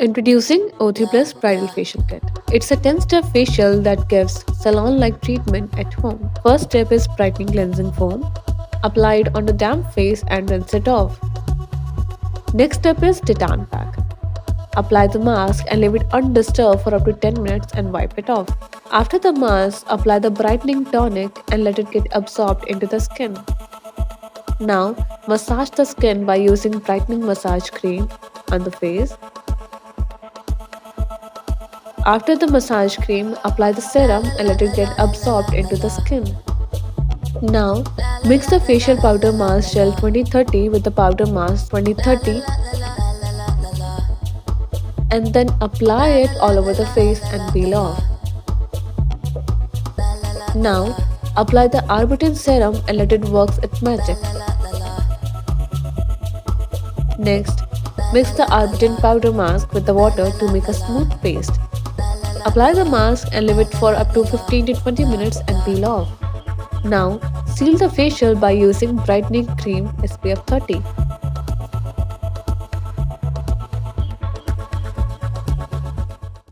Introducing O3 Plus Bridal Facial Kit. It's a 10-step facial that gives salon-like treatment at home. First step is brightening cleansing foam. Apply it on the damp face and rinse it off. Next step is Titan pack. Apply the mask and leave it undisturbed for up to 10 minutes and wipe it off. After the mask, apply the brightening tonic and let it get absorbed into the skin. Now, massage the skin by using brightening massage cream on the face. After the massage cream, apply the serum and let it get absorbed into the skin. Now, mix the facial powder mask gel 2030 with the powder mask 2030 and then apply it all over the face and peel off. Now, apply the arbutin serum and let it work its magic. Next, mix the arbutin powder mask with the water to make a smooth paste. Apply the mask and leave it for up to 15 to 20 minutes and peel off. Now, seal the facial by using brightening cream SPF 30.